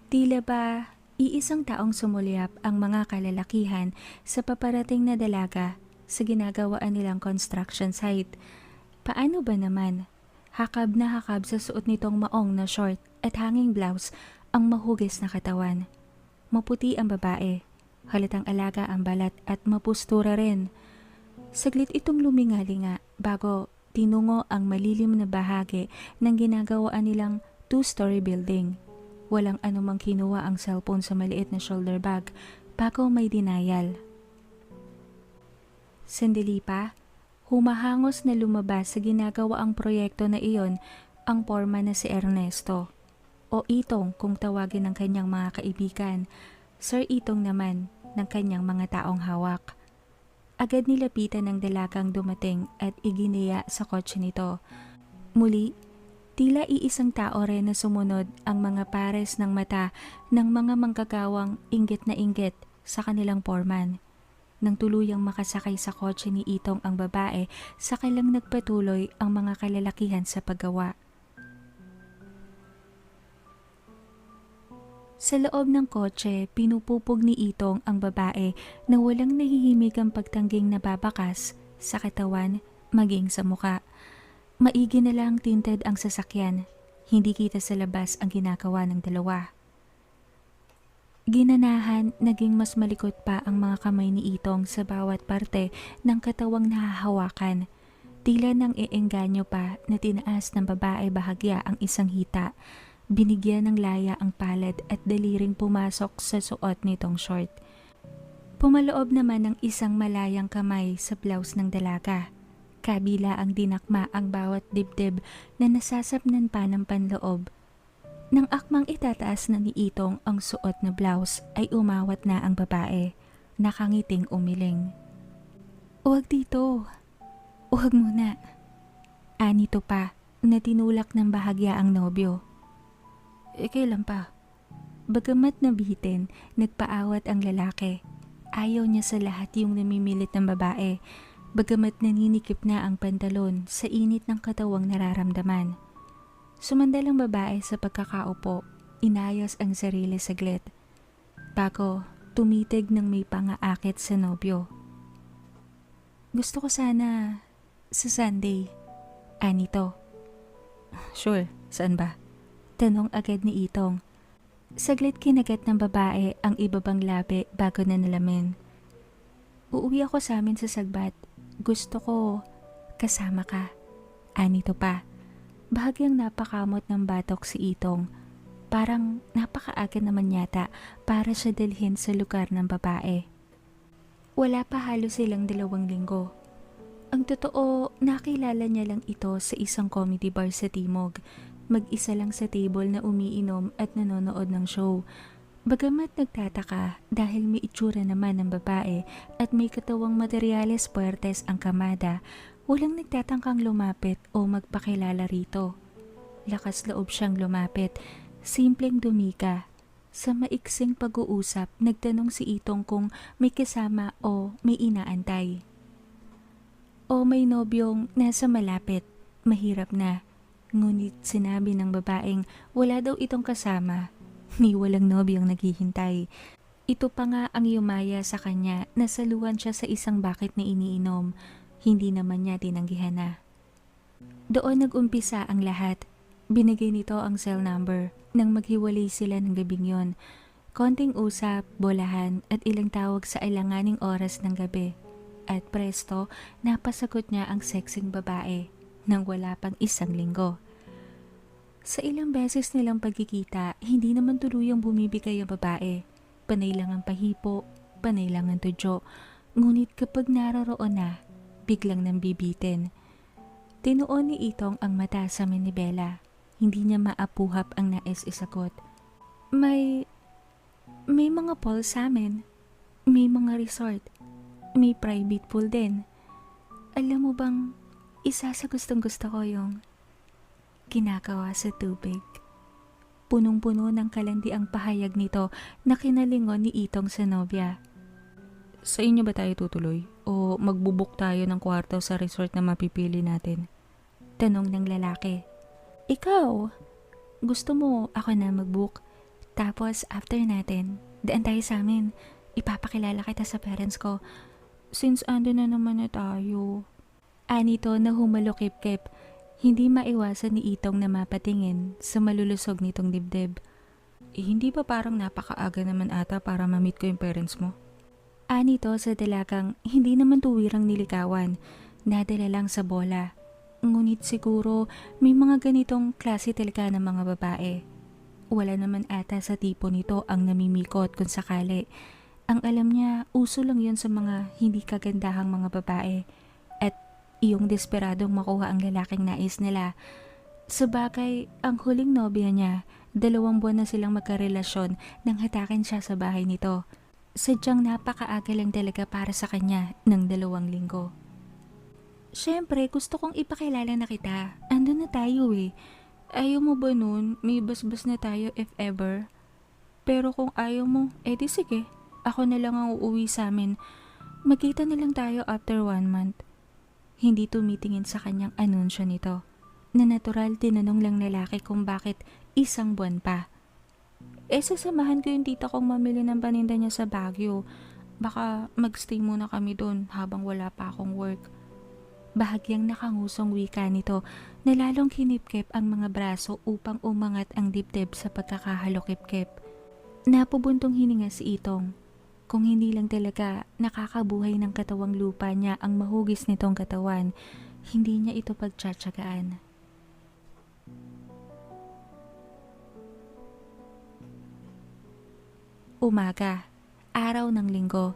Tila ba iisang taong sumulyap ang mga kalalakihan sa paparating na dalaga sa ginagawaan nilang construction site. Paano ba naman? Hakab na hakab sa suot nitong maong na short at hanging blouse ang mahugis na katawan. Maputi ang babae, halatang alaga ang balat at mapustura rin. Saglit itong lumingalinga bago tinungo ang malilim na bahagi ng ginagawaan nilang two-story building. Walang anumang kinuha ang cellphone sa maliit na shoulder bag bago may denial. Sandali pa, humahangos na lumabas sa ginagawa ang proyekto na iyon ang porma na si Ernesto. O Itong kung tawagin ng kanyang mga kaibigan, Sir Itong naman ng kanyang mga taong hawak. Agad nilapitan ng dalagang dumating at iginiya sa kotse nito. Muli, tila iisang tao rin na sumunod ang mga pares ng mata ng mga manggagawang inggit na inggit sa kanilang foreman. Nang tuluyang makasakay sa kotse ni Itong ang babae, saka lang nagpatuloy ang mga kalalakihan sa paggawa. Sa loob ng kotse, pinupupog ni Itong ang babae na walang nahihimigang pagtangging nababakas sa katawan maging sa muka. Maigi na lang tinted ang sasakyan, hindi kita sa labas ang ginagawa ng dalawa. Ginanahan, naging mas malikot pa ang mga kamay ni Itong sa bawat parte ng katawang nahahawakan. Tila nang iengganyo pa na tinaas ng babae bahagya ang isang hita. Binigyan ng laya ang palad at daliring pumasok sa suot nitong short. Pumaloob naman ng isang malayang kamay sa blouse ng dalaga. Kabila ang dinakma ang bawat dibdib na nasasapnan pa ng panloob. Nang akmang itataas na ni Itong ang suot na blouse ay umawat na ang babae. Nakangiting umiling. "Huwag dito. Huwag muna." Anito pa na tinulak ng bahagya ang nobyo. Kailan pa?" Bagamat nabitin, nagpaawat ang lalaki. Ayaw niya sa lahat yung namimilit ng babae. Bagamat naninikip na ang pantalon sa init ng katawang nararamdaman. Sumandal ang babae sa pagkakaupo, inayos ang sarili saglit. Bago tumitig ng may pangaakit sa nobyo. "Gusto ko sana sa Sunday." Anito. "Sure, saan ba?" Tanong agad ni Itong. Saglit kinagat ng babae ang ibabang labi bago na nalamin. "Uuwi ako sa amin sa Sagbat. Gusto ko kasama ka." Anito pa. Bahagyang napakamot ng batok si Itong. Parang napakaaga naman yata para siya dalhin sa lugar ng babae. Wala pa halos silang 2 linggo. Ang totoo, nakilala niya lang ito sa isang comedy bar sa Timog. Mag-isa lang sa table na umiinom at nanonood ng show. Bagamat nagtataka dahil may itsura naman ng babae at may katawang materyales puwertes ang kamada, walang nagtatangkang lumapit o magpakilala rito. Lakas loob siyang lumapit, simpleng dumika. Sa maiksing pag-uusap, nagtanong si Itong kung may kasama o may inaantay. O may nobyong nasa malapit, mahirap na. Ngunit sinabi ng babaeng wala daw itong kasama, ni walang nobyong naghihintay. Ito pa nga ang yumaya sa kanya na saluhan siya sa isang bakit na iniinom, hindi naman niya tinanggihan na. Doon nag-umpisa ang lahat. Binigay nito ang cell number nang maghiwalay sila ng gabing yon. Konting usap, bolahan at ilang tawag sa alanganing oras ng gabi. At presto, napasagot niya ang sexing babae nang wala pang 1 linggo. Sa ilang beses nilang pagkikita, hindi naman tuluyang bumibigay ang babae. Panay lang ang pahipo, panay lang ang tudyo. Ngunit kapag naroroon na, biglang nang bibitin. Tinuon ni Itong ang mata sa manibela. Hindi niya maapuhap ang nais isagot. May mga pool sa amin. May mga resort. May private pool din. Alam mo bang, isa sa gustong gusto ko yung ginagawa sa tubig. Punong-puno ng kalandi ang pahayag nito na kinalingon ni Itong sa nobya. "Sa inyo ba tayo tutuloy? O magbubuk tayo ng kwarto sa resort na mapipili natin?" Tanong ng lalaki. "Ikaw, gusto mo ako na mag-book? Tapos after natin, daan tayo sa amin. Ipapakilala kita sa parents ko. Since ando na naman na tayo. Anito na humalukip-kip. Hindi maiwasan ni Itong na mapatingin sa malulusog nitong dibdib. Hindi ba parang napakaaga naman ata para ma-meet ko yung parents mo? Anito sa dalagang hindi naman tuwirang nilikawan. Nadala lang sa bola. Ngunit siguro may mga ganitong klase talaga ng mga babae. Wala naman ata sa tipo nito ang namimikot kung sakali. Ang alam niya, uso lang yun sa mga hindi kagandahang mga babae. At iyong desperadong makuha ang lalaking nais nila. Sabagay, ang huling nobya niya, 2 buwan na silang magkarelasyon nang hatakin siya sa bahay nito. Sadyang napakaaga lang talaga para sa kanya ng 2 linggo. Siyempre, gusto kong ipakilala na kita. Andun na tayo eh. Ayaw mo ba nun? May basbas na tayo if ever. Pero kung ayaw mo, edi sige. Ako na lang ang uuwi sa amin. Magkita na lang tayo after 1 month. Hindi tumitingin sa kanyang anunsyo nito. Na natural tinanong lang lalaki kung bakit 1 buwan pa. Sasamahan ko yung tita kong mamili ng paninda niya sa Baguio. Baka magstay muna kami doon habang wala pa akong work. Bahagyang nakangusong wika nito na lalong kinipkip ang mga braso upang umangat ang dibdib sa pagkakahalokip-kip. Napubuntong hininga si Itong. Kung hindi lang talaga nakakabuhay ng katawang lupa niya ang mahugis nitong katawan, hindi niya ito pagtsatsagaan. Umaga, araw ng linggo.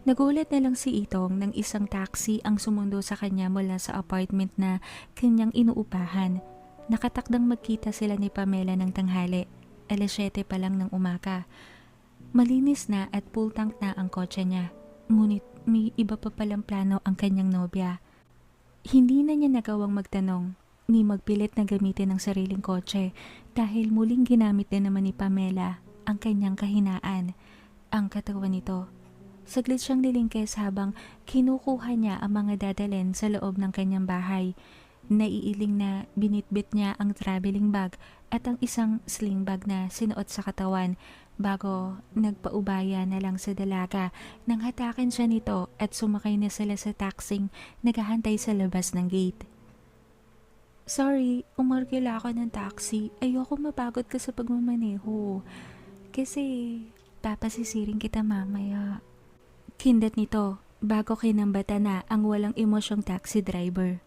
Nagulat na lang si Itong nang isang taxi ang sumundo sa kanya mula sa apartment na kanyang inuupahan. Nakatakdang magkita sila ni Pamela ng tanghali, 7:00 pa lang ng umaga. Malinis na at full tank na ang kotse niya. Ngunit may iba pa palang plano ang kanyang nobya. Hindi na niya nagawang magtanong ni magpilit na gamitin ang sariling kotse dahil muling ginamit din naman ni Pamela ang kanyang kahinaan, ang katawan nito. Saglit siyang nilingkes habang kinukuha niya ang mga dadalhin sa loob ng kanyang bahay. Naiiling na binitbit niya ang traveling bag at ang isang sling bag na sinuot sa katawan bago nagpaubaya na lang sa dalaga nang hatakin siya nito at sumakay na sila sa taxing naghahantay sa labas ng gate. Sorry, umarkila ako ng taxi. Ayoko mapagod ka sa pagmamaneho. Kasi papasisiring kita mamaya. Kindat nito bago kinambata na ang walang emosyong taxi driver.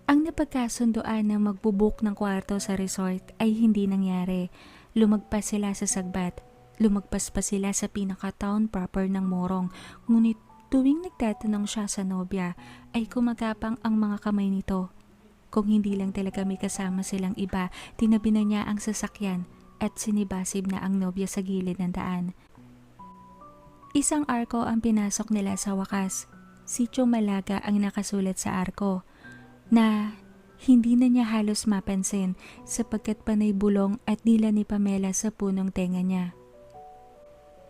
Ang napagkasundoan na magbubook ng kwarto sa resort ay hindi nangyari. Lumagpas sila sa sagbat. Lumagpas pa sila sa pinaka-town proper ng Morong. Ngunit tuwing nagtatanong siya sa nobya ay kumagapang ang mga kamay nito. Kung hindi lang talaga may kasama silang iba, tinabi na niya ang sasakyan at sinibasib na ang nobya sa gilid ng daan. Isang arko ang pinasok nila sa wakas. Sitio Malaga ang nakasulat sa arko na hindi na niya halos mapansin sapagkat panay bulong at dila ni Pamela sa punong tenga niya.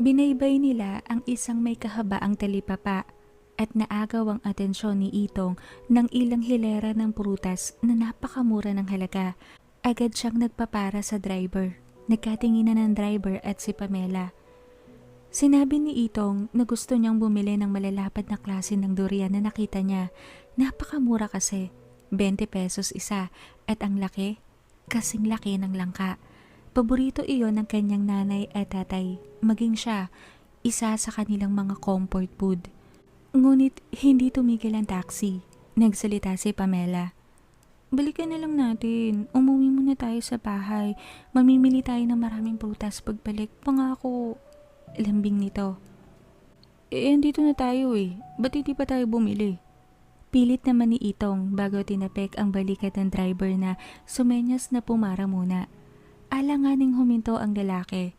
Binaybay nila ang isang may kahabaang talipapa at naagaw ang atensyon ni Itong ng ilang hilera ng prutas na napakamura ng halaga. Agad siyang nagpapara sa driver. Nagkatinginan ng driver at si Pamela. Sinabi ni Itong na gusto niyang bumili ng malalapad na klase ng durian na nakita niya. Napakamura kasi, 20 pesos isa at ang laki, kasing laki ng langka. Paborito iyon ng kanyang nanay at tatay, maging siya, isa sa kanilang mga comfort food. Ngunit hindi tumigil ang taxi. Nagsalita si Pamela. Balikan na lang natin, umuwi muna tayo sa bahay. Mamimili tayo ng maraming prutas pagbalik, pangako. Lambing nito. Andito na tayo eh. Ba't hindi pa tayo bumili? Pilit naman ni Itong bago tinapik ang balikat ng driver na sumenyas na pumara muna. Alanganing huminto ang lalaki.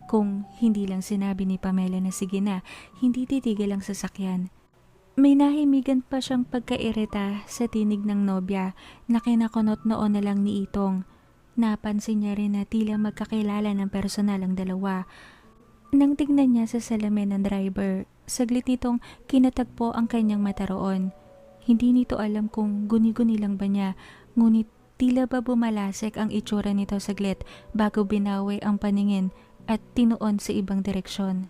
Kung hindi lang sinabi ni Pamela na sige na, hindi titigil ang sasakyan. May nahimigan pa siyang pagkairita sa tinig ng nobya na kinakunot noon na lang ni Itong. Napansin niya rin na tila magkakilala ng personal ang dalawa. Nang tignan niya sa salamin ng driver, saglit nitong kinatagpo ang kanyang mata roon. Hindi nito alam kung guni-guni lang ba niya, ngunit Tila ba bumalasek ang itsura nito saglit bago binawi ang paningin at tinuon sa ibang direksyon.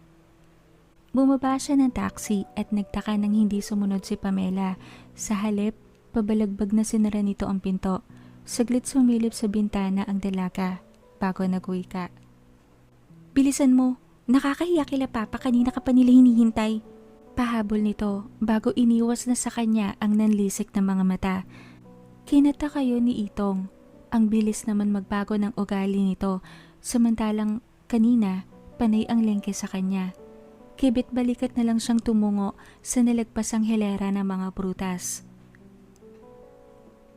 Bumaba siya ng taxi at nagtaka nang hindi sumunod si Pamela. Sa halip, pabalagbag na sinara nito ang pinto. Saglit sumilip sa bintana ang dalaga bago nagwika. "Bilisan mo, nakakahiya kila Papa, kanina ka pa nila hinihintay." Pahabol nito bago iniwas na sa kanya ang nanlisik na mga mata. Kinata kayo ni Itong. Ang bilis naman magbago ng ugali nito, samantalang kanina panay ang lengke sa kanya. Kibit balikat na lang siyang tumungo sa nalagpasang hilera ng mga prutas.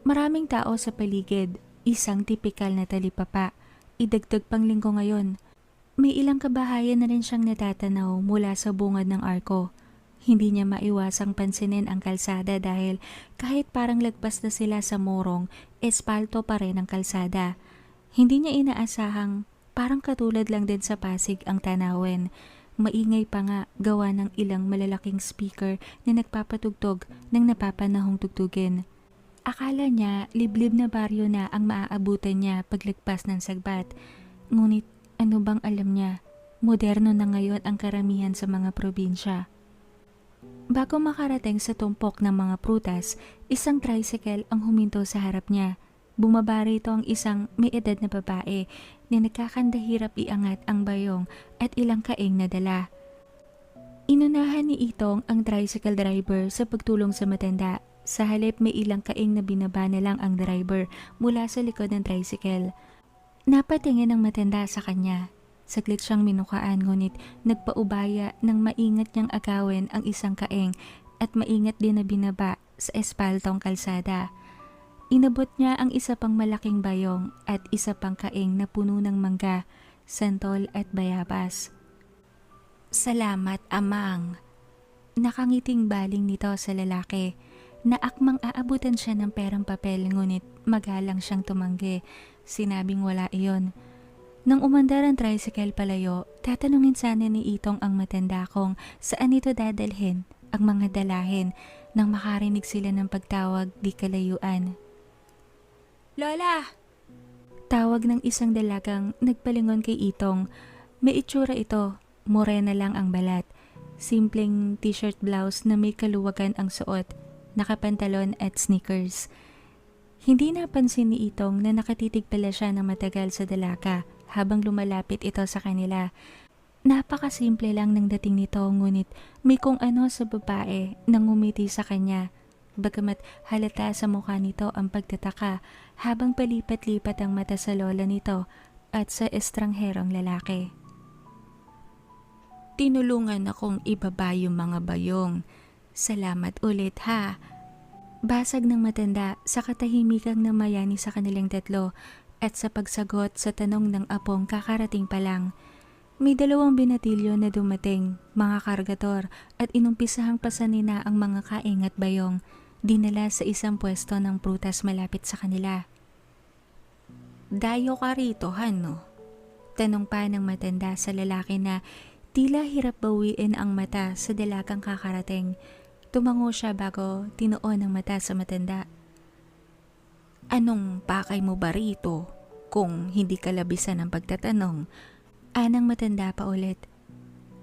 Maraming tao sa paligid, isang tipikal na talipapa. Idagdag pang linggo ngayon. May ilang kabahayan na rin siyang natatanaw mula sa bungad ng arko. Hindi niya maiwasang pansinin ang kalsada dahil kahit parang lagpas na sila sa morong, espalto pa rin ang kalsada. Hindi niya inaasahang parang katulad lang din sa Pasig ang tanawin. Maingay pa nga gawa ng ilang malalaking speaker na nagpapatugtog ng napapanahong tugtugin. Akala niya liblib na baryo na ang maaabutan niya paglagpas ng Sagbat. Ngunit ano bang alam niya? Moderno na ngayon ang karamihan sa mga probinsya. Bago makarating sa tumpok ng mga prutas, isang tricycle ang huminto sa harap niya. Bumaba rito ang isang may edad na babae na nagkakandahirap iangat ang bayong at ilang kaing na dala. Inunahan ni Itong ang tricycle driver sa pagtulong sa matanda. Sa halip may ilang kaing na binaba na lang ang driver mula sa likod ng tricycle. Napatingin ang matanda sa kanya. Saglit siyang minukaan ngunit nagpaubaya ng maingat niyang agawin ang isang kaeng at maingat din na binaba sa espaltong kalsada. Inabot niya ang isa pang malaking bayong at isa pang kaeng na puno ng mangga, santol at bayabas. "Salamat, Amang." Nakangiting baling nito sa lalaki na akmang aabutan siya ng perang papel ngunit magalang siyang tumanggi. Sinabing wala iyon. Nang umandar ang tricycle palayo, tatanungin sana ni Itong ang matanda kung saan ito dadalhin ang mga dalahin nang makarinig sila ng pagtawag di kalayuan. "Lola!" Tawag ng isang dalagang nagpalingon kay Itong. May itsura ito, morena lang ang balat. Simpleng t-shirt blouse na may kaluwagan ang suot, nakapantalon at sneakers. Hindi napansin ni Itong na nakatitig pala siya ng matagal sa dalaga habang lumalapit ito sa kanila. Napakasimple lang ng dating nito ngunit may kung ano sa babae nang ngumiti sa kanya. Bagamat halata sa mukha nito ang pagtataka habang palipat-lipat ang mata sa lola nito at sa estrangherong lalaki. "Tinulungan akong ibaba yung mga bayong. Salamat ulit ha." Basag ng matanda sa katahimikang namayani sa kanilang tatlo at sa pagsagot sa tanong ng apong kakarating pa lang. May 2 binatilyo na dumating, mga kargador, at inumpisahang pasanina ang mga kaing at bayong, dinala sa isang pwesto ng prutas malapit sa kanila. "Dayo ka rito, Hano?" Tanong pa ng matanda sa lalaki na tila hirap bawiin ang mata sa dalagang kakarating. Tumango siya bago tinuon ang mata sa matanda. "Anong pakay mo ba rito kung hindi ka labisan ng pagtatanong?" Anang matanda pa ulit.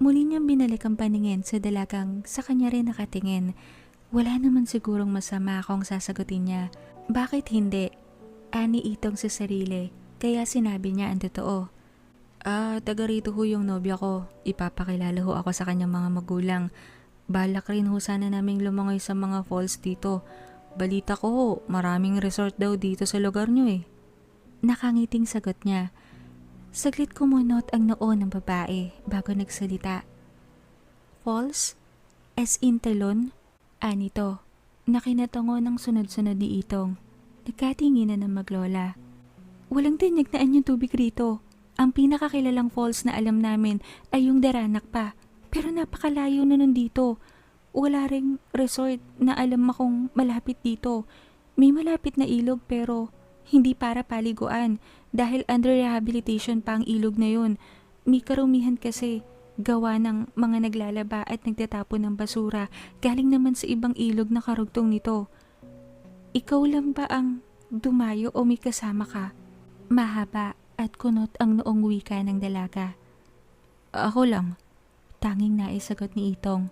Muli niyang binalik ang paningin sa dalagang sa kanya rin nakatingin. Wala naman sigurong masama kung sasagutin niya. Bakit hindi? Ani Itong sa sarili, kaya sinabi niya ang totoo. Taga rito ho yung nobya ko. Ipapakilala ho ako sa kanyang mga magulang. Balak rin ho sana naming lumangoy sa mga falls dito. Balita ko ho, maraming resort daw dito sa lugar nyo eh." Nakangiting sagot niya. Saglit kumunot ang noo ng babae bago nagsalita. "Falls? As in talon?" Anito. Nakinatango ng sunod-sunod ni Itong. Nagkatinginan ng maglola. "Walang tinyag na anyong tubig rito. Ang pinakakilalang falls na alam namin ay yung Daranak pa. Pero napakalayo na nandito. Wala ring resort na alam akong malapit dito. May malapit na ilog pero hindi para paliguan dahil under rehabilitation pa ang ilog na yun. May karumihan kasi gawa ng mga naglalaba at nagtatapon ng basura galing naman sa ibang ilog na karugtong nito. Ikaw lang ba ang dumayo o may kasama ka? Mahaba at kunot ang noong wika ng dalaga. Ako lang, tanging naisagot ni Itong.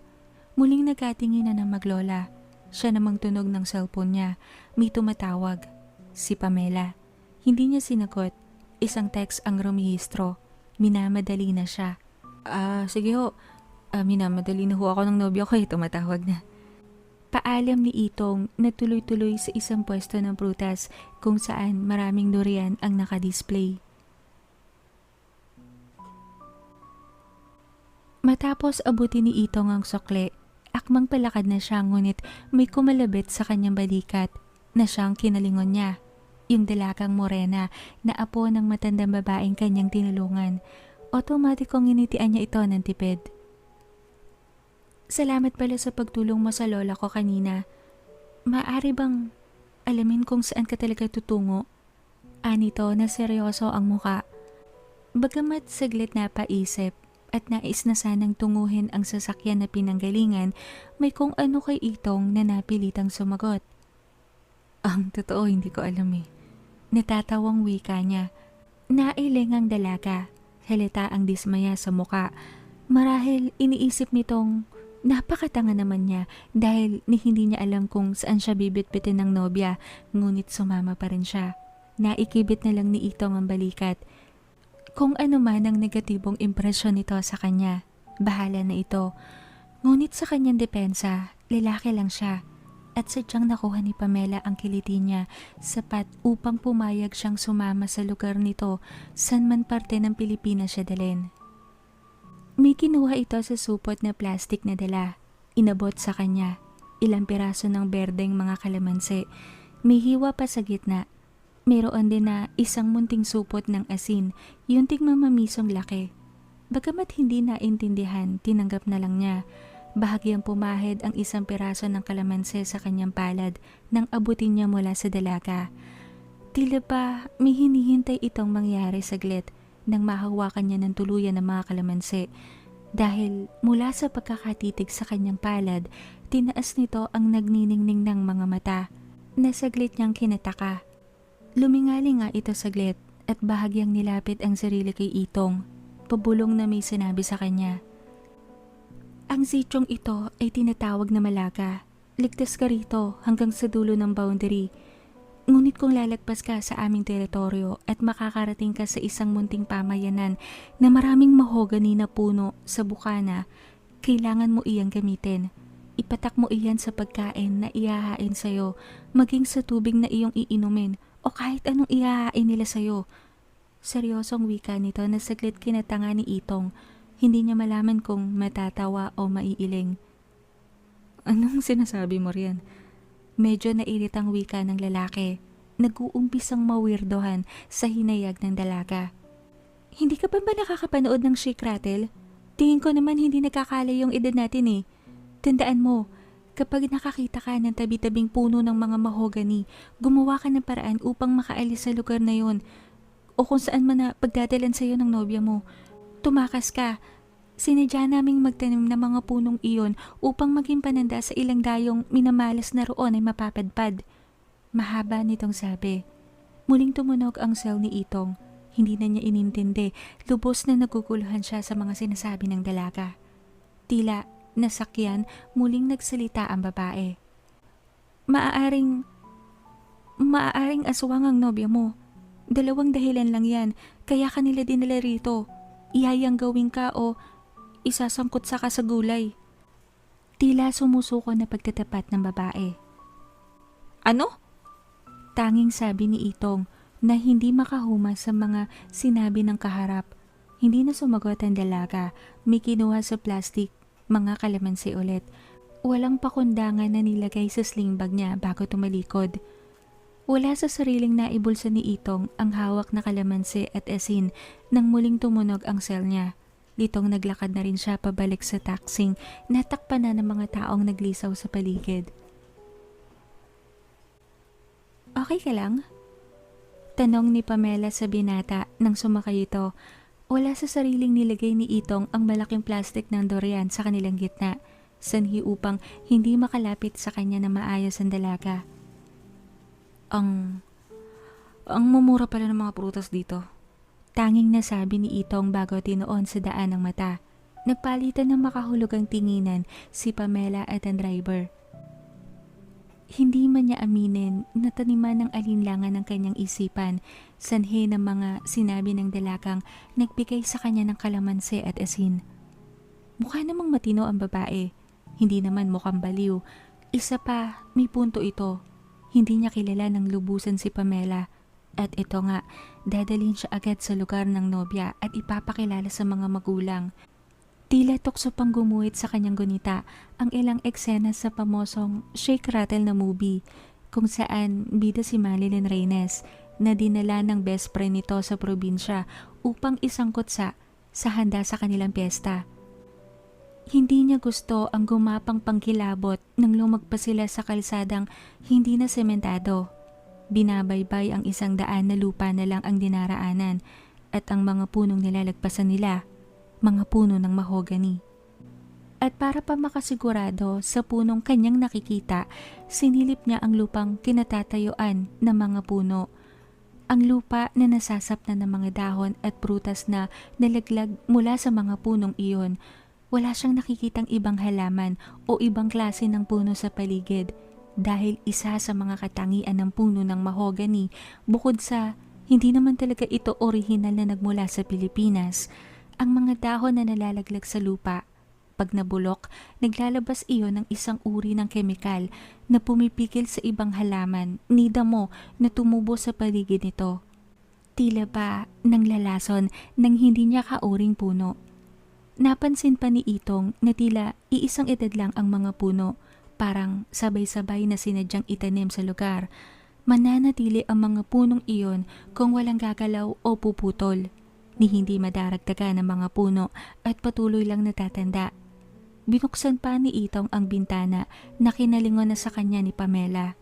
Muling nagkatingin na ng maglola. Siya namang tunog ng cellphone niya. May tumatawag. Si Pamela. Hindi niya sinagot. Isang text ang rumihistro. Minamadali na siya. Sige ho. Minamadali na ho ako ng nobyo ko, tumatawag na. Paalam ni Itong na tuloy-tuloy sa isang pwesto ng prutas kung saan maraming durian ang nakadisplay. Matapos abutin ni Itong ang sukle, akmang palakad na siya ngunit may kumalabit sa kanyang balikat na siyang kinalingon niya. Yung dalagang morena na apo ng matandang babaeng kanyang tinulungan. Otomatikong initian niya ito ng tipid. Salamat pala sa pagtulong mo sa lola ko kanina. Maaari bang alamin kung saan ka talaga tutungo? Anito na seryoso ang muka. Bagamat saglit na paisip at nais na sanang tunguhin ang sasakyan na pinanggalingan, may kung ano kay Itong na napilitang sumagot. Ang totoo hindi ko alam eh. Natatawang wika niya. Nailing ang dalaga. Halata ang dismaya sa muka. Marahil iniisip nitong napakatanga naman niya dahil hindi niya alam kung saan siya bibitbitin ng nobya, ngunit sumama pa rin siya. Naikibit na lang ni Itong ang balikat. Kung ano man ang negatibong impresyon nito sa kanya, bahala na ito. Ngunit sa kanyang depensa, lalaki lang siya. At sadyang nakuha ni Pamela ang kiliti niya, sapat upang pumayag siyang sumama sa lugar nito san man parte ng Pilipinas siya dalhin. May kinuha ito sa supot na plastik na dala. Inabot sa kanya. Ilang piraso ng berdeng mga kalamansi. May hiwa pa sa gitna. Mayroon din na isang munting supot ng asin, yunting mamamisong laki. Bagamat hindi naintindihan, tinanggap na lang niya. Bahagyang pumahid ang isang piraso ng kalamansi sa kanyang palad nang abutin niya mula sa dalaga. Tila ba may hinihintay itong mangyari saglit nang mahawakan niya ng tuluyan ng mga kalamansi. Dahil mula sa pagkakatitig sa kanyang palad, tinaas nito ang nagniningning ng mga mata na saglit niyang kinataka. Lumingali nga ito saglit at bahagyang nilapit ang sarili kay Itong. Pabulong na may sinabi sa kanya. Ang sityong ito ay tinatawag na Malaga. Ligtas ka rito hanggang sa dulo ng boundary. Ngunit kung lalagpas ka sa aming teritoryo at makakarating ka sa isang munting pamayanan na maraming mahogani na puno sa bukana, kailangan mo iyang gamitin. Ipatak mo iyan sa pagkain na ihahain sa'yo, maging sa tubig na iyong iinumin o kahit anong ihahain nila sa'yo. Seryosong wika nito na saglit kinatanga ni Itong. Hindi niya malaman kung matatawa o maiiling. Anong sinasabi mo riyan? Medyo nairitang wika ng lalaki. Nag-uumpisang mawirdohan sa hinayag ng dalaga. Hindi ka ba nakakapanood ng Shake Rattle? Tingin ko naman hindi nagkakala yung edad natin eh. Tandaan mo, kapag nakakita ka ng tabi-tabing puno ng mga mahogani, gumawa ka ng paraan upang makaalis sa lugar na yon o kung saan man na pagdadalan sa'yo ng nobya mo. Tumakas ka. Sinadya naming magtanim ng mga punong iyon upang maging pananda sa ilang dayong minamalas na roon ay mapapadpad. Mahaba nitong sabi. Muling tumunog ang cell ni Itong. Hindi na niya inintindi. Lubos na naguguluhan siya sa mga sinasabi ng dalaga. Tila nasakyan, muling nagsalita ang babae. Maaaring aswang ang nobya mo. 2 dahilan lang yan, kaya kanila dinala rito. Iyayang gawin ka o isasangkot sa ka sa gulay. Tila sumusuko na pagtatapat ng babae. Ano? Tanging sabi ni Itong na hindi makahuma sa mga sinabi ng kaharap. Hindi na sumagot ang dalaga. May kinuha sa plastik, mga kalamansi ulit. Walang pakundangan na nilagay sa sling bag niya bago tumalikod. Wala sa sariling naibulsa ni Itong ang hawak na kalamansi at asin nang muling tumunog ang cell niya. Litong naglakad na rin siya pabalik sa taksing, natakpan na ng mga taong naglisaw sa paligid. Okay ka lang? Tanong ni Pamela sa binata nang sumakay ito. Wala sa sariling nilagay ni Itong ang malaking plastik ng durian sa kanilang gitna, sanhi upang hindi makalapit sa kanya na maayos ang dalaga. Ang Ang mumura pala ng mga prutas dito. Tanging nasabi ni Itong bago tinoon sa daan ng mata. Nagpalitan ng makahulugang tinginan si Pamela at ang driver. Hindi man niya aminin na taniman ng alinlangan ng kanyang isipan, sanhi ng mga sinabi ng dalagang nagbigay sa kanya ng kalamansi at asin. Mukha namang matino ang babae, hindi naman mukhang baliw. Isa pa, may punto ito. Hindi niya kilala ng lubusan si Pamela. At ito nga, dadalhin siya agad sa lugar ng nobya at ipapakilala sa mga magulang. Tila tukso pang gumuhit sa kanyang gunita ang ilang eksena sa pamosong shake rattle na movie kung saan bida si Marilyn Reynes na dinala ng best friend nito sa probinsya upang isangkot sa handa sa kanilang piyesta. Hindi niya gusto ang gumapang pangkilabot nang lumagpas sila sa kalsadang hindi na sementado. Binabaybay ang 100 na lupa na lang ang dinaraanan at ang mga punong nilalagpasan nila, mga puno ng mahogany. At para pa makasigurado sa punong kanyang nakikita, sinilip niya ang lupang kinatatayuan ng mga puno. Ang lupa na nasasap na ng mga dahon at prutas na nalaglag mula sa mga punong iyon. Wala siyang nakikitang ibang halaman o ibang klase ng puno sa paligid dahil isa sa mga katangian ng puno ng mahogany bukod sa hindi naman talaga ito orihinal na nagmula sa Pilipinas. Ang mga dahon na nalalaglag sa lupa, pag nabulok, naglalabas iyon ng isang uri ng kemikal na pumipigil sa ibang halaman ni damo na tumubo sa paligid nito. Tila ba nang lalason ng hindi niya kauring puno. Napansin pa ni Itong na tila iisang edad lang ang mga puno, parang sabay-sabay na sinadyang itanim sa lugar. Mananatili ang mga punong iyon kung walang gagalaw o puputol. Ni hindi madaragdagan ng mga puno at patuloy lang natatanda. Binuksan pa ni Itong ang bintana na kinalingon na sa kanya ni Pamela.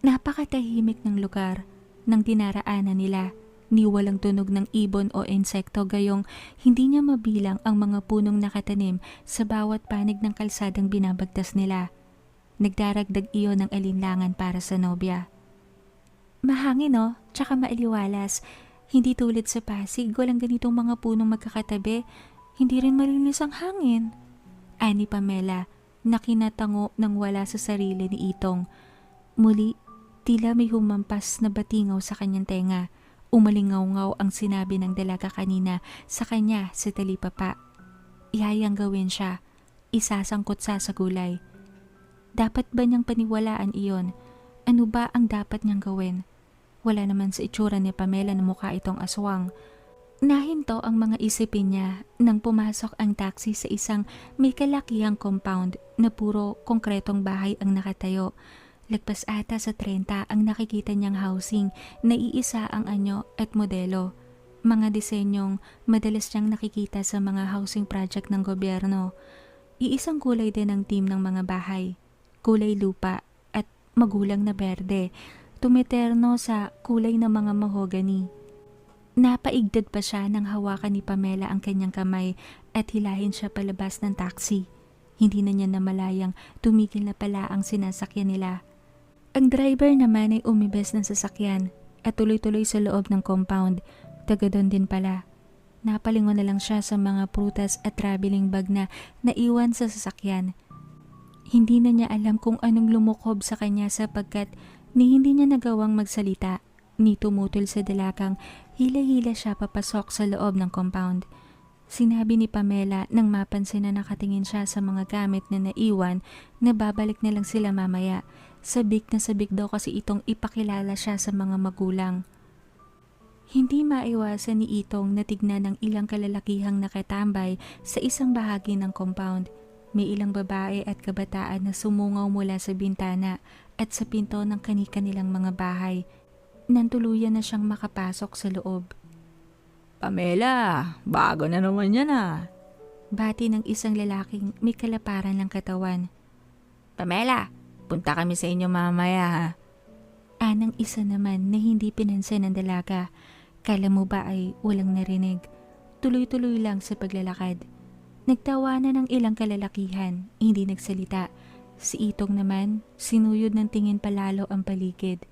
Napakatahimik ng lugar ng dinaraanan nila. Ni walang tunog ng ibon o insekto gayong hindi niya mabilang ang mga punong nakatanim sa bawat panig ng kalsadang binabagtas nila. Nagdaragdag iyon ng alinlangan para sa nobya. Mahangin no, tsaka maaliwalas. Hindi tulad sa Pasig, walang ganitong mga punong magkakatabi. Hindi rin malinis ang hangin. Ani Pamela, na kinatango nang wala sa sarili ni Itong. Muli, tila may humampas na batingaw sa kanyang tenga. Umalingaw-ngaw ang sinabi ng dalaga kanina sa kanya sa talipapa. Ihayang gawin siya, isasangkot sa gulay. Dapat ba niyang paniwalaan iyon? Ano ba ang dapat niyang gawin? Wala naman sa itsura ni Pamela na mukha itong aswang. Nahinto ang mga isipin niya nang pumasok ang taxi sa isang may kalakihang compound na puro konkretong bahay ang nakatayo. Lagpas ata sa 30 ang nakikita niyang housing na iisa ang anyo at modelo. Mga disenyong madalas niyang nakikita sa mga housing project ng gobyerno. Iisang kulay din ang team ng mga bahay. Kulay lupa at magulang na berde. Tumiterno sa kulay ng mga mahogany. Napaigdad pa siya nang hawakan ni Pamela ang kanyang kamay at hilahin siya palabas ng taxi. Hindi na niya namalayang tumigil na pala ang sinasakyan nila. Ang driver naman ay umibes ng sasakyan at tuloy-tuloy sa loob ng compound. Taga doon din pala. Napalingon na lang siya sa mga prutas at traveling bag na naiwan sa sasakyan. Hindi na niya alam kung anong lumukob sa kanya sapagkat ni hindi niya nagawang magsalita ni tumutol sa dalagang hila-hila siya papasok sa loob ng compound. Sinabi ni Pamela nang mapansin na nakatingin siya sa mga gamit na naiwan na babalik na lang sila mamaya. Sabik na sabik daw kasi itong ipakilala siya sa mga magulang. Hindi maiwasan ni Itong na tignan ng ilang kalalakihang nakatambay sa isang bahagi ng compound. May ilang babae at kabataan na sumungaw mula sa bintana at sa pinto ng kani-kanilang mga bahay. Nantuluyan na siyang makapasok sa loob. Pamela, bago na naman yan Bati ng isang lalaking may kalaparan ng katawan. Pamela, punta kami sa inyo mamaya Anang isa naman na hindi pinansin ng dalaga. Kala mo ba ay walang narinig? Tuloy-tuloy lang sa paglalakad. Nagtawanan ng ilang kalalakihan, hindi nagsalita. Si Itong naman, sinuyod ng tingin palalo ang paligid.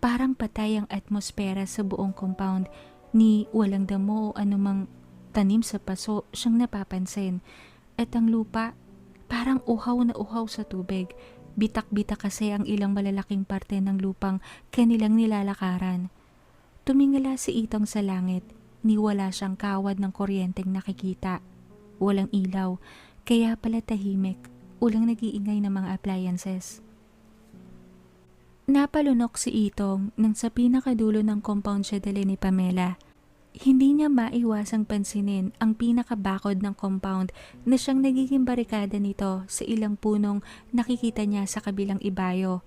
Parang patay ang atmosfera sa buong compound, ni walang damo o anumang tanim sa paso siyang napapansin. At ang lupa, parang uhaw na uhaw sa tubig. Bitak-bitak kasi ang ilang malalaking parte ng lupang kanilang nilalakaran. Tumingala si Itong sa langit, ni wala siyang kawad ng kuryenteng nakikita. Walang ilaw, kaya pala tahimik, walang nag-iingay ng mga appliances. Napalunok si Itong nang sa pinakadulo ng compound siya dali ni Pamela. Hindi niya maiwasang pansinin ang pinakabakod ng compound na siyang nagiging barikada nito sa ilang punong nakikita niya sa kabilang ibayo.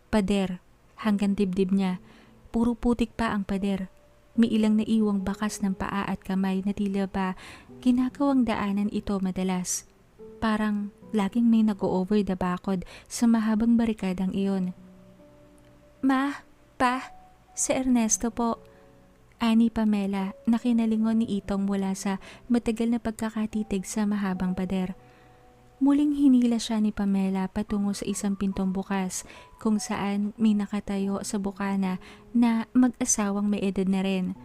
Pader, hanggang dibdib niya. Puro putik pa ang pader. May ilang naiwang bakas ng paa at kamay na tila ba ginagawang daanan ito madalas. Parang laging may nag-o-over the bakod sa mahabang barikadang iyon. Ma, pa, si Ernesto po. Ani Pamela na kinalingon ni Itong mula sa matagal na pagkakatitig sa mahabang pader. Muling hinila siya ni Pamela patungo sa isang pintong bukas kung saan may nakatayo sa bukana na mag-asawang may edad na rin.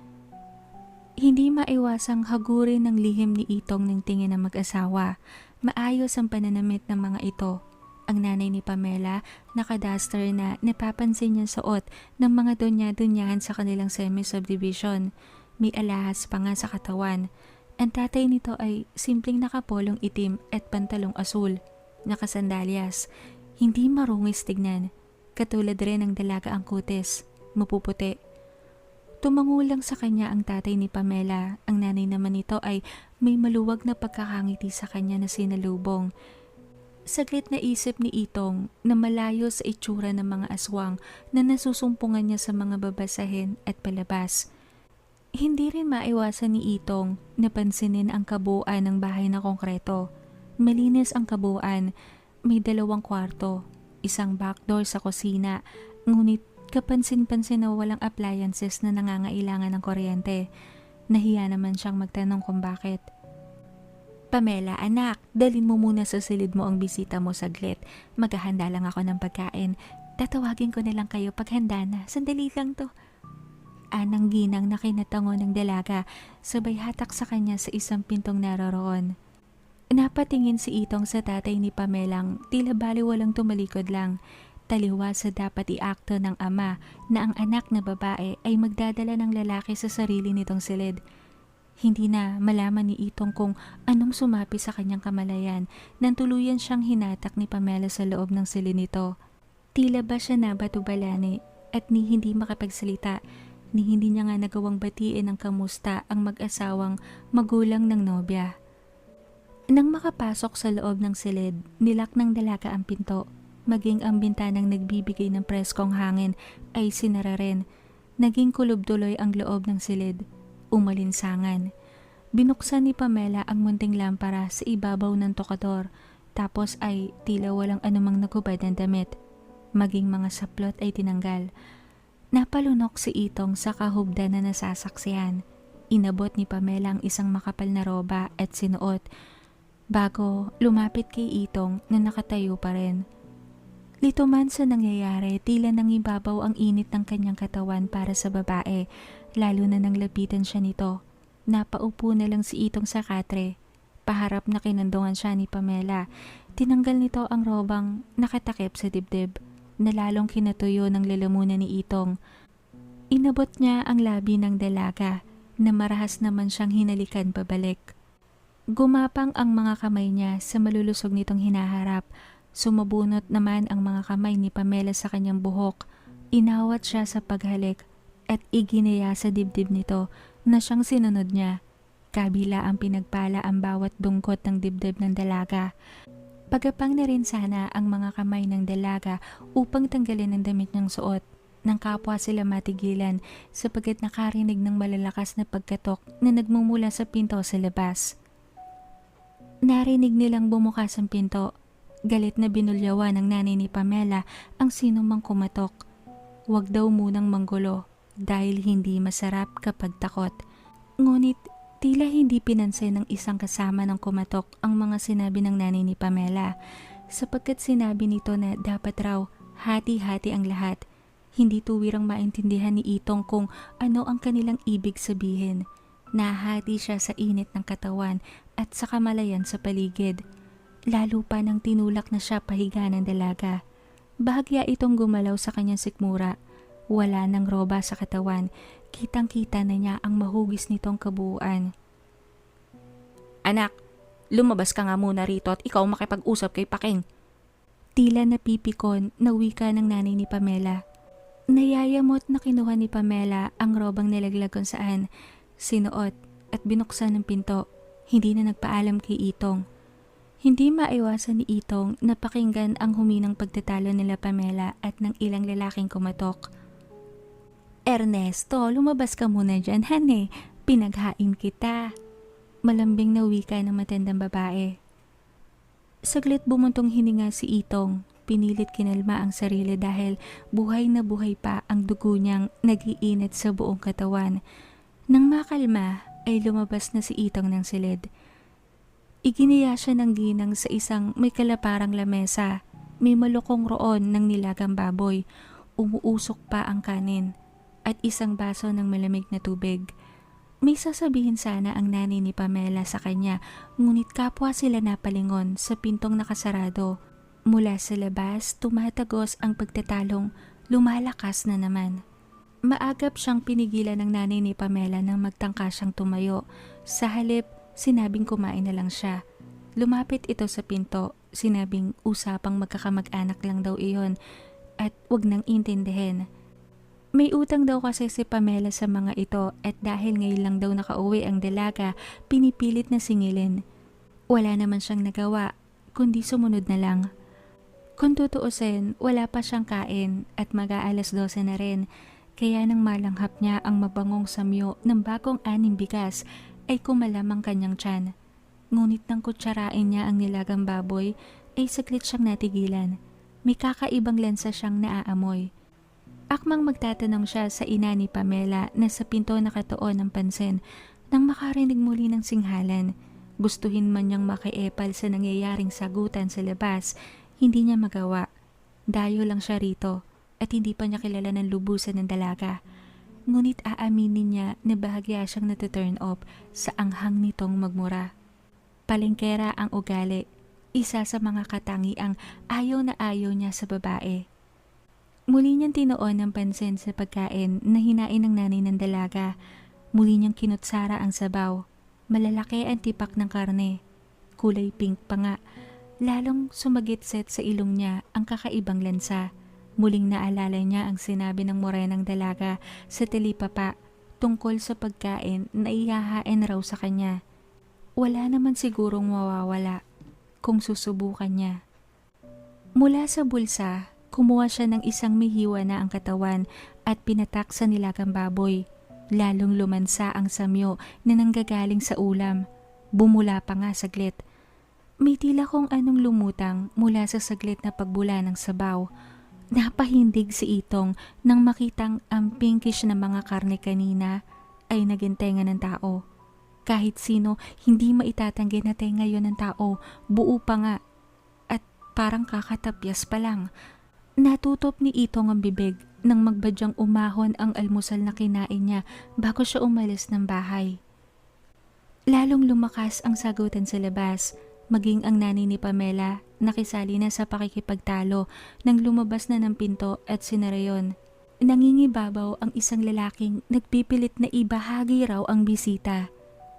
Hindi maiwasang hagurin ng lihim ni Itong ng tingin ng mag-asawa. Maayos ang pananamit ng mga ito. Ang nanay ni Pamela, naka-duster na napapansin niya suot ng mga donya-donyahan sa kanilang semi-subdivision. May alahas pa nga sa katawan. Ang tatay nito ay simpleng nakapolong itim at pantalong asul, nakasandalyas. Hindi marungis tignan. Katulad rin ng dalaga ang kutis, mapuputi. Tumangulang sa kanya ang tatay ni Pamela. Ang nanay naman nito ay may maluwag na pagkakangiti sa kanya na sinalubong. Saglit na isip ni Itong na malayo sa itsura ng mga aswang na nasusumpungan niya sa mga babasahin at palabas. Hindi rin maiwasan ni Itong na pansinin ang kabuuan ng bahay na konkreto. Malinis ang kabuuan, may 2 kwarto, isang backdoor sa kusina, ngunit kapansin-pansin na walang appliances na nangangailangan ng kuryente. Nahiya naman siyang magtanong kung bakit. Pamela, anak, dalin mo muna sa silid mo ang bisita mo saglit. Maghahanda lang ako ng pagkain. Tatawagin ko na lang kayo pag handa na. Sandali lang to. Anang ginang na kinatango ng dalaga, sabay hatak sa kanya sa isang pintong naroroon. Napatingin si Itong sa tatay ni Pamelang, tila baliwalang tumalikod lang. Taliwa sa dapat iakto ng ama na ang anak na babae ay magdadala ng lalaki sa sarili nitong silid. Hindi na malaman ni Itong kung anong sumapi sa kanyang kamalayan nang tuluyan siyang hinatak ni Pamela sa loob ng silid nito. Tila ba siya nabatubalani at ni hindi makapagsalita, ni hindi niya nga nagawang batiin ng kamusta ang mag-asawang magulang ng nobya. Nang makapasok sa loob ng silid, nilak ng dalaga ang pinto. Maging ang bintanang nagbibigay ng preskong hangin ay sinara rin. Naging kulubduloy ang loob ng silid. Umalinsangan. Binuksan ni Pamela ang munting lampara sa ibabaw ng tokador, tapos ay tila walang anumang nagubad ng damit. Maging mga saplot ay tinanggal. Napalunok si Itong sa kahubda na nasasaksihan. Inabot ni Pamela ang isang makapal na roba at sinuot, bago lumapit kay Itong na nakatayo pa rin. Lito man sa nangyayari, tila nangibabaw ang init ng kanyang katawan para sa babae, lalo na nang lapitan siya nito. Napaupo na lang si Itong sa katre. Paharap na kinandungan siya ni Pamela. Tinanggal nito ang robang nakatakip sa dibdib, na lalong kinatuyo ng lalamunan ni Itong. Inabot niya ang labi ng dalaga, na marahas naman siyang hinalikan pabalik. Gumapang ang mga kamay niya sa malulusog nitong hinaharap. Sumabunot naman ang mga kamay ni Pamela sa kanyang buhok. Inawat siya sa paghalik at iginaya sa dibdib nito na siyang sinunod niya. Kabila ang pinagpala ang bawat dungkot ng dibdib ng dalaga. Pagapang na rin sana ang mga kamay ng dalaga upang tanggalin ang damit niyang suot. Nang kapwa sila matigilan sapagkat nakarinig ng malalakas na pagkatok na nagmumula sa pinto sa labas. Narinig nilang bumukas ang pinto. Galit na binulyawan ng nanay ni Pamela ang sinumang kumatok. Huwag daw munang manggulo dahil hindi masarap kapag takot. Ngunit tila hindi pinansin ng isang kasama ng kumatok ang mga sinabi ng nanay ni Pamela, sapagkat sinabi nito na dapat raw hati-hati ang lahat. Hindi tuwirang maintindihan ni Itong kung ano ang kanilang ibig sabihin. Nahati siya sa init ng katawan at sa kamalayan sa paligid. Lalo pa nang tinulak na siya pahiga ng dalaga. Bahagya itong gumalaw sa kanyang sikmura. Wala ng roba sa katawan. Kitang-kita na niya ang mahugis nitong kabuuan. Anak, lumabas ka nga muna rito at ikaw makipag-usap kay Paking. Tila napipikon na wika ng nanay ni Pamela. Nayayamot na kinuha ni Pamela ang robang nilaglag kung saan sinuot at binuksan ng pinto. Hindi na nagpaalam kay Itong. Hindi maiwasan ni Itong na pakinggan ang huminang pagtatalo nila Pamela at ng ilang lalaking kumatok. Ernesto, lumabas ka muna dyan, hane. Pinaghain kita. Malambing na wika ng matandang babae. Saglit bumuntong hininga si Itong. Pinilit kinalma ang sarili dahil buhay na buhay pa ang dugo niyang nag-iinit sa buong katawan. Nang makalma ay lumabas na si Itong ng silid. Iginiya siya ng ginang sa isang may kalaparang lamesa. May malukong roon ng nilagang baboy. Umuusok pa ang kanin at isang baso ng malamig na tubig. May sasabihin sana ang nanay ni Pamela sa kanya, ngunit kapwa sila napalingon sa pintong nakasarado. Mula sa labas, tumatagos ang pagtatalong, lumalakas na naman. Maagap siyang pinigilan ng nanay ni Pamela nang magtangka siyang tumayo. Sa halip, sinabing kumain na lang siya. Lumapit ito sa pinto, sinabing usapang magkakamag-anak lang daw iyon at wag nang intindihin. May utang daw kasi si Pamela sa mga ito at dahil ngayon lang daw nakauwi ang dalaga, pinipilit na singilin. Wala naman siyang nagawa, kundi sumunod na lang. Kung tutuusin, wala pa siyang kain at mag-aalas 12 na rin, kaya nang malanghap niya ang mabangong samyo ng bagong aning bigas ay kumalam ang kanyang tiyan. Ngunit nang kutsarain niya ang nilagang baboy ay saglit siyang natigilan. May kakaibang lensa siyang naaamoy. Akmang magtatanong siya sa ina ni Pamela na sa pinto nakatuon ng pansin nang makarinig muli ng singhalan. Gustuhin man niyang makiepal sa nangyayaring sagutan sa labas, hindi niya magawa. Dayo lang siya rito at hindi pa niya kilala ng lubusan ng dalaga. Ngunit aaminin niya na bahagya siyang nata-turn off sa anghang nitong magmura. Palengkera ang ugali, isa sa mga katangiang ayaw na ayaw niya sa babae. Muli niyang tinoon ng pansin sa pagkain na hinain ng nanay ng dalaga. Muli niyang kinutsara ang sabaw. Malalaki ang tipak ng karne. Kulay pink pa nga. Lalong sumagitset sa ilong niya ang kakaibang lansa. Muling naalala niya ang sinabi ng morenang dalaga sa talipapa tungkol sa pagkain na ihahain raw sa kanya. Wala naman sigurong mawawala kung susubukan niya. Mula sa bulsa, kumuha siya ng isang mihiwa na ang katawan at pinatak sa nilagang baboy. Lalong lumansa ang samyo na nanggagaling sa ulam. Bumula pa nga saglit. May tila kung anong lumutang mula sa saglit na pagbula ng sabaw. Napahindig si Itong nang makitang ang pinkish na mga karne kanina ay naging tenga ng tao. Kahit sino, hindi maitatanggi na tenga yon ng tao. Buo pa nga at parang kakatapyas pa lang. Natutop ni Itong ang bibig nang magbadyang umahon ang almusal na kinain niya bago siya umalis ng bahay. Lalong lumakas ang sagutan sa labas, maging ang nanay ni Pamela nakisali na sa pakikipagtalo nang lumabas na ng pinto at sinara yon. Nangingibabaw ang isang lalaking nagpipilit na ibahagi raw ang bisita.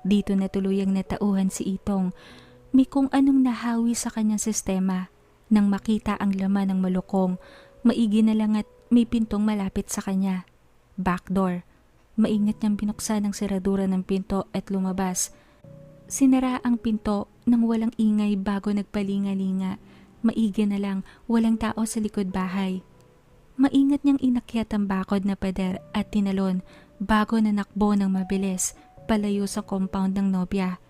Dito na tuluyang natauhan si Itong. May kung anong nahawi sa kanyang sistema. Nang makita ang laman ng malukong, maigi na lang at may pintong malapit sa kanya. Backdoor. Maingat niyang binuksan ang seradura ng pinto at lumabas. Sinara ang pinto nang walang ingay bago nagpalinga-linga. Maigi na lang, walang tao sa likod bahay. Maingat niyang inakyat ang bakod na pader at tinalon bago nanakbo ng mabilis palayo sa compound ng nobya.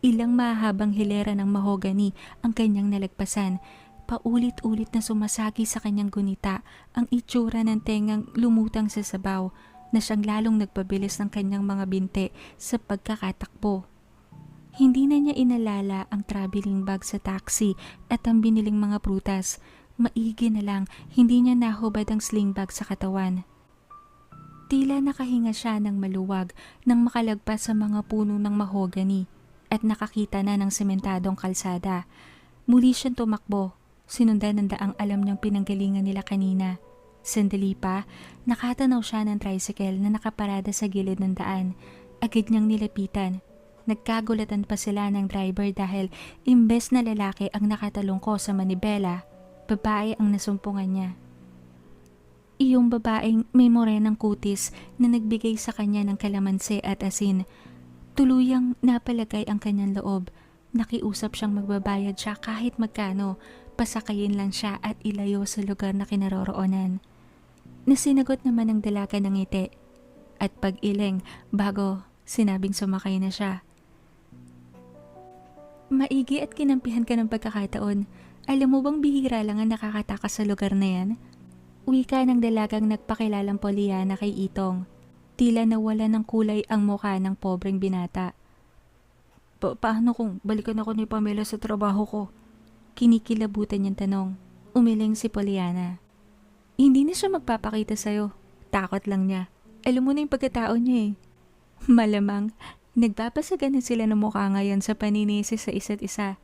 Ilang mahabang hilera ng mahogani ang kanyang nalagpasan. Paulit-ulit na sumasagi sa kanyang gunita ang itsura ng tengang lumutang sa sabaw na siyang lalong nagpabilis ng kanyang mga binte sa pagkakatakbo. Hindi na niya inalala ang traveling bag sa taxi at ang biniling mga prutas. Maigi na lang hindi niya nahubad ang sling bag sa katawan. Tila nakahinga siya ng maluwag nang makalagpas sa mga puno ng mahogany at nakakita na ng sementadong kalsada. Muli siyang tumakbo, sinundan ng daang alam niyang pinanggalingan nila kanina. Sandali pa, nakatanaw siya ng tricycle na nakaparada sa gilid ng daan. Agad niyang nilapitan. Nagkagulatan pa sila ng driver dahil imbes na lalaki ang nakatalungko sa manibela, babae ang nasumpungan niya. Iyong babaeng may morenang kutis na nagbigay sa kanya ng kalamansi at asin. Tuluyang napalagay ang kanyang loob. Nakiusap siyang magbabayad siya kahit magkano, pasakayin lang siya at ilayo sa lugar na kinaroroonan. Nasinagot naman ng dalaga ng ngiti at pag-iling bago sinabing sumakay na siya. Maigi at kinampihan ka ng pagkakataon. Alam mo bang bihira lang ang nakakatakas sa lugar na yan? Wika ng dalagang nagpakilalang Pollyanna kay Itong. Tila nawala ng kulay ang mukha ng pobreng binata. Paano kung balikan ako ni Pamela sa trabaho ko? Kinikilabutan niyang tanong. Umiling si Pollyanna. Hindi na siya magpapakita sa'yo. Takot lang niya. Alam mo na yung pagkatao niya eh. Malamang, nagpapasagan na sila ng mukha ngayon sa paninisi sa isa't isa.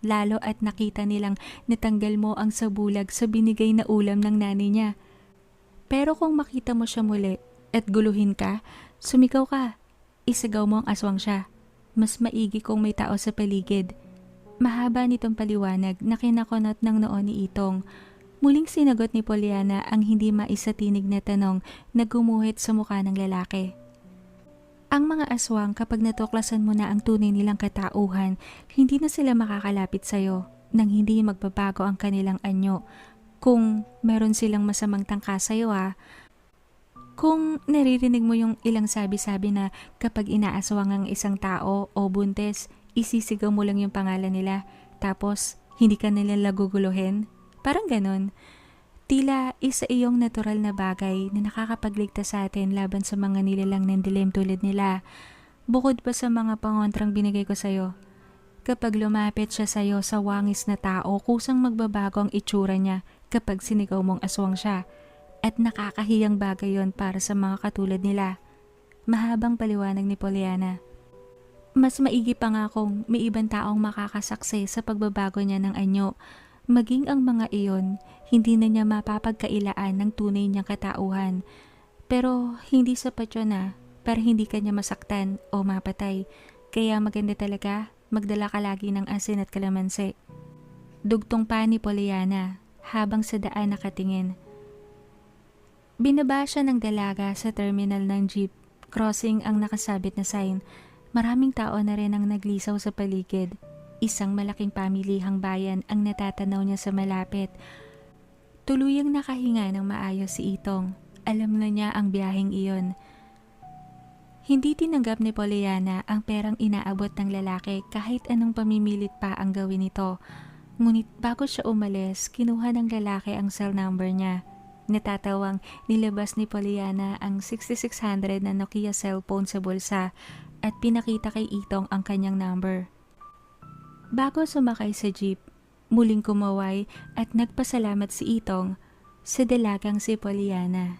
Lalo at nakita nilang natanggal mo ang sabulag sa binigay na ulam ng nanay niya. Pero kung makita mo siya muli at guluhin ka, sumigaw ka. Isagaw mo ang aswang siya. Mas maigi kung may tao sa paligid. Mahaba nitong paliwanag na kinakunot ng noon ni Itong. Muling sinagot ni Pollyanna ang hindi maisatinig na tanong na gumuhit sa mukha ng lalaki. Ang mga aswang kapag natuklasan mo na ang tunay nilang katauhan, hindi na sila makakalapit sa'yo nang hindi magbabago ang kanilang anyo. Kung meron silang masamang tangka sa'yo Kung naririnig mo yung ilang sabi-sabi na kapag inaaswang ang isang tao o buntes, isisigaw mo lang yung pangalan nila tapos hindi ka nila laguguluhin. Parang ganon. Tila isa iyong natural na bagay na nakakapagligtas sa atin laban sa mga nilalang ng dilim tulad nila. Bukod pa sa mga pangontrang binigay ko sa'yo. Kapag lumapit siya sa'yo sa wangis na tao, kusang magbabago ang itsura niya kapag sinigaw mong aswang siya. At nakakahiyang bagay yon para sa mga katulad nila. Mahabang paliwanag ni Pollyanna. Mas maigi pa nga kung may ibang taong makakasaksi sa pagbabago niya ng anyo. Maging ang mga iyon, hindi na niya mapapagkailaan ng tunay niyang katauhan. Pero hindi sapat yun para hindi ka niya masaktan o mapatay. Kaya maganda talaga magdala ka lagi ng asin at kalamansi. Dugtong pa ni Pollyanna habang sa daan nakatingin. Binaba siya ng dalaga sa terminal ng jeep, crossing ang nakasabit na sign. Maraming tao na rin ang naglisaw sa paligid. Isang malaking pamilihang bayan ang natatanaw niya sa malapit. Tuluyang nakahinga ng maayos si Itong. Alam na niya ang biyaheng iyon. Hindi tinanggap ni Pollyanna ang perang inaabot ng lalaki kahit anong pamimilit pa ang gawin nito. Ngunit bago siya umalis, kinuha ng lalaki ang cell number niya. Natatawang nilabas ni Pollyanna ang 6600 na Nokia cellphone sa bulsa at pinakita kay Itong ang kanyang number. Bago sumakay sa jeep, muling kumaway at nagpasalamat si Itong sa dalagang si Pollyanna.